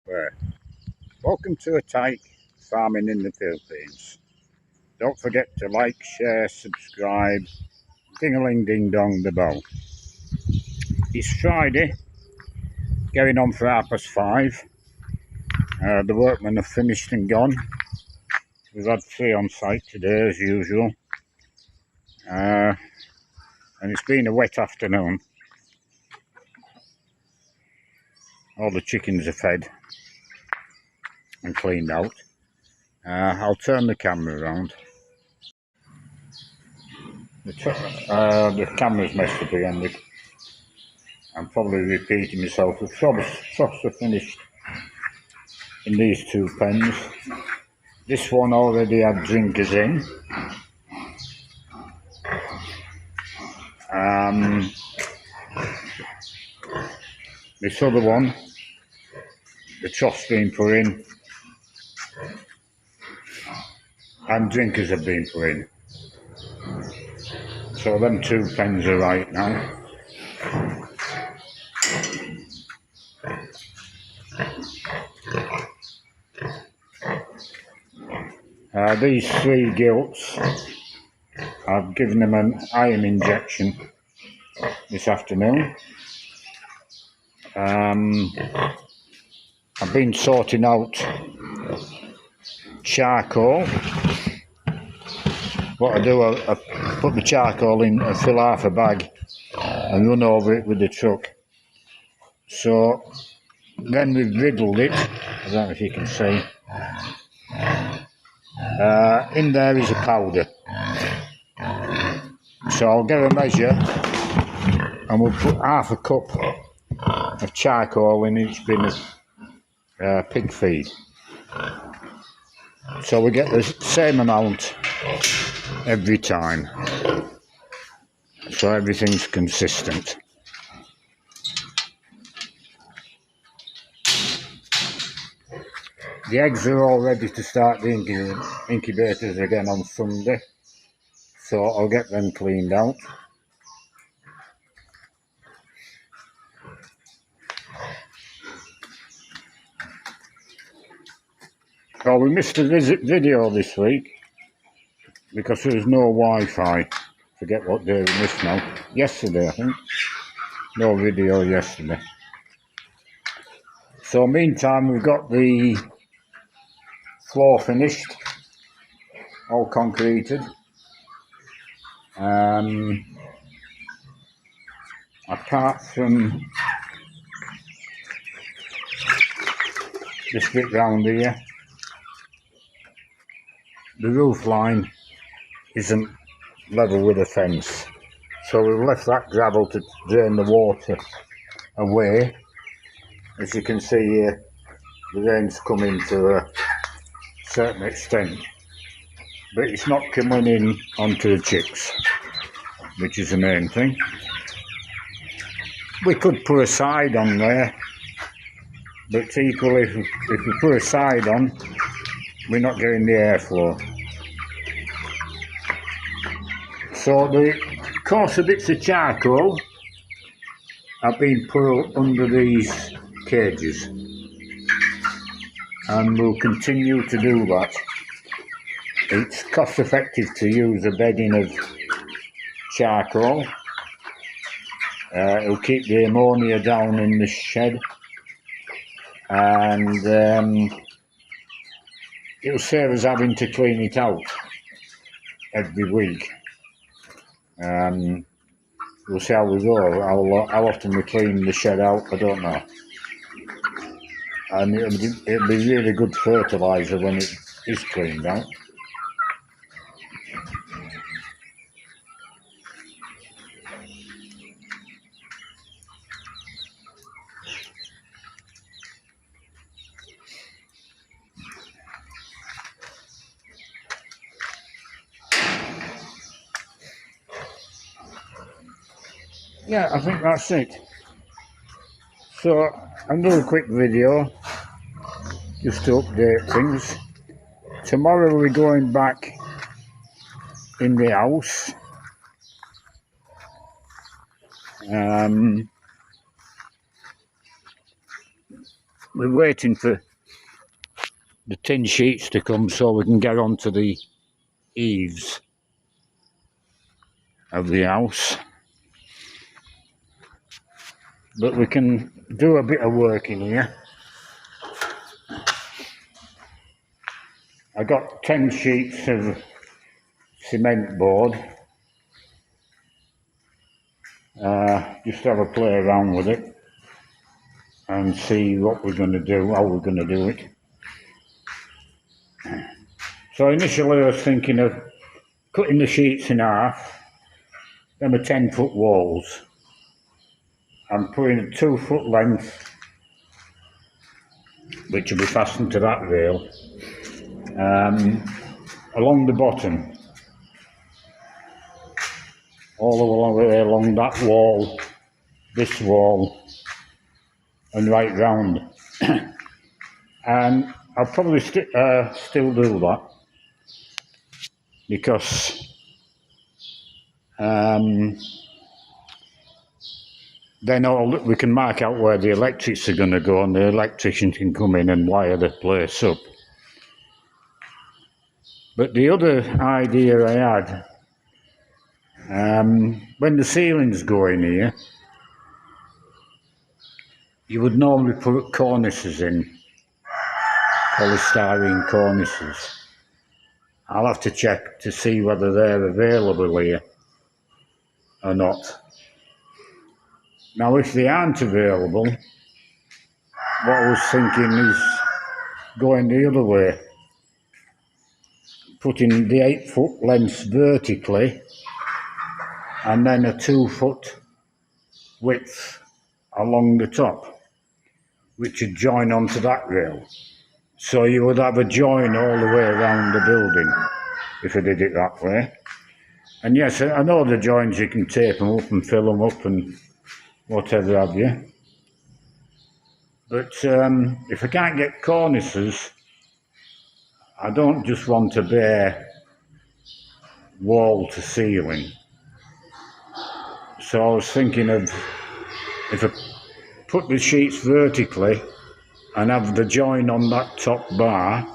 Well, welcome to a tyke farming in the Philippines. Don't forget to like, share, subscribe, ding-a-ling, ding-dong the bell. It's Friday, going on for 5:30. The workmen have finished and gone. We've had 3 on site today as usual. And it's been a wet afternoon. All the chickens are fed and cleaned out. I'll turn the camera around. The camera's messed up again. I'm probably repeating myself. The troughs are finished in these 2 pens. This one already had drinkers in. This other one, the trough's been put in and drinkers have been put in. So them 2 pens are right now. These 3 gilts, I've given them an iron injection this afternoon. I've been sorting out charcoal. What I do, I put the charcoal in, I fill half a bag and run over it with the truck. So then we've riddled it. I don't know if you can see. In there is a powder. So I'll get a measure and we'll put half a cup of charcoal in each bin of pig feed. So we get the same amount every time. So everything's consistent. The eggs are all ready to start the incubators again on Sunday. So I'll get them cleaned out. Oh, we missed a video this week because there was no Wi-Fi. Forget what day we missed now. Yesterday, I think. No video yesterday. So meantime, we've got the floor finished, all concreted. Apart from this bit round here, the roof line isn't level with the fence, so we've left that gravel to drain the water away. As you can see here, the rain's coming to a certain extent, but it's not coming in onto the chicks, which is the main thing. We could put a side on there, but equally if we put a side on, we're not getting the airflow. So the coarser bits of charcoal have been put under these cages, and we'll continue to do that. It's cost effective to use a bedding of charcoal. It'll keep the ammonia down in the shed, and it'll save us having to clean it out every week. We'll see how we go. How often we clean the shed out, I don't know. And it'll be really good fertiliser when it is cleaned out. Yeah, I think that's it. So I'll do a quick video just to update things. Tomorrow we're going back in the house. we're waiting for the tin sheets to come so we can get onto the eaves of the house. But we can do a bit of work in here. I got 10 sheets of cement board. Just have a play around with it and see what we're going to do, how we're going to do it. So initially I was thinking of cutting the sheets in half, them are 10-foot walls, and putting a 2-foot length, which will be fastened to that rail, along the bottom, all the way along that wall, this wall, and right round. And I'll probably still do that, because then we can mark out where the electrics are going to go, and the electrician can come in and wire the place up. But the other idea I had, when the ceilings go in here, you would normally put cornices in, polystyrene cornices. I'll have to check to see whether they're available here or not. Now, if they aren't available, what I was thinking is going the other way, putting the 8-foot lengths vertically and then a 2-foot width along the top, which would join onto that rail. So you would have a join all the way around the building if I did it that way. And yes, I know the joins, you can tape them up and fill them up and whatever have you. But if I can't get cornices, I don't just want a bare wall to ceiling. So I was thinking of, if I put the sheets vertically and have the join on that top bar,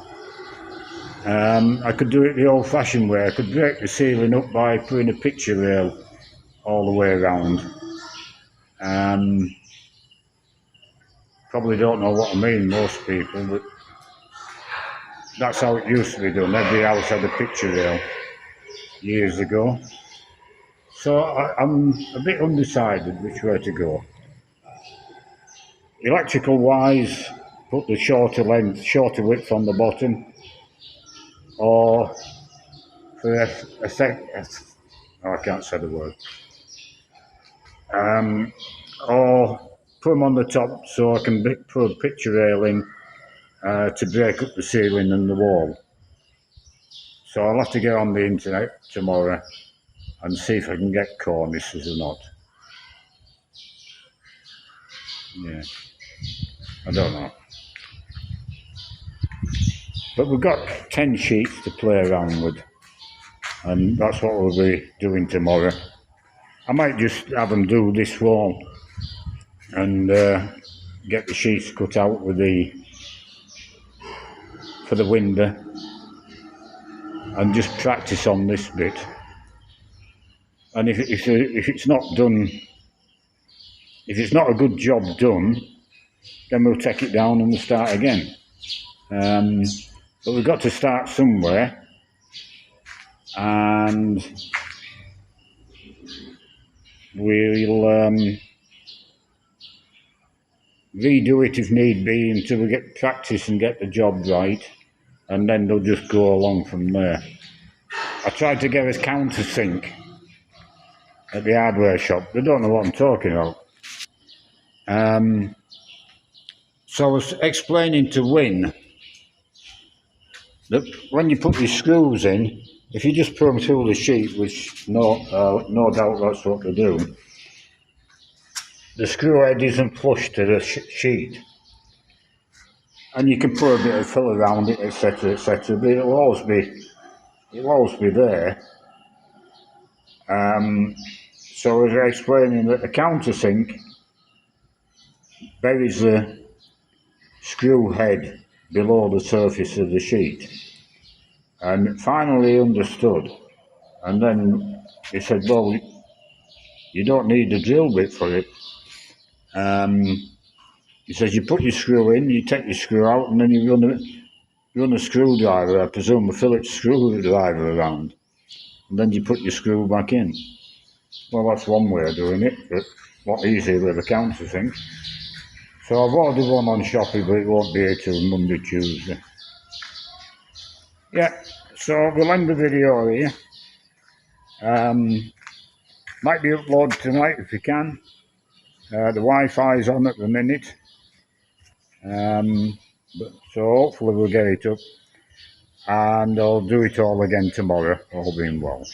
I could do it the old-fashioned way. I could break the ceiling up by putting a picture rail all the way around. Probably don't know what I mean, most people, but that's how it used to be done. Every house had a picture rail years ago. So I'm a bit undecided which way to go. Electrical wise, put the shorter width on the bottom, or for I can't say the word. Or put them on the top so I can put a picture rail in to break up the ceiling and the wall. So I'll have to get on the internet tomorrow and see if I can get cornices or not. Yeah, I don't know. But we've got 10 sheets to play around with, and that's what we'll be doing tomorrow. I might just have them do this wall and get the sheets cut out for the window, and just practice on this bit. And if it's not done, if it's not a good job done, then we'll take it down and we'll start again. But we've got to start somewhere, and we'll redo it if need be until we get practice and get the job right, and then they'll just go along from there. I tried to get a countersink at the hardware shop. They don't know what I'm talking about. So I was explaining to Win that when you put your screws in, if you just put them through the sheet, which no doubt that's what they do, the screw head isn't flush to the sheet, and you can put a bit of fill around it, etc., etc., but it'll always be there. So I was explaining that the countersink buries the screw head below the surface of the sheet, and finally understood. And then he said, well, you don't need the drill bit for it. He says you put your screw in, you take your screw out, and then you run a screwdriver, I presume a Phillips screwdriver around, and then you put your screw back in. Well, that's one way of doing it, but a lot easier with a countersink. So I've ordered one on Shopee, but it won't be here till Monday, Tuesday. Yeah, so we'll end the video here. Might be uploaded tonight if you can. The Wi-Fi's on at the minute. So hopefully we'll get it up. And I'll do it all again tomorrow, all being well.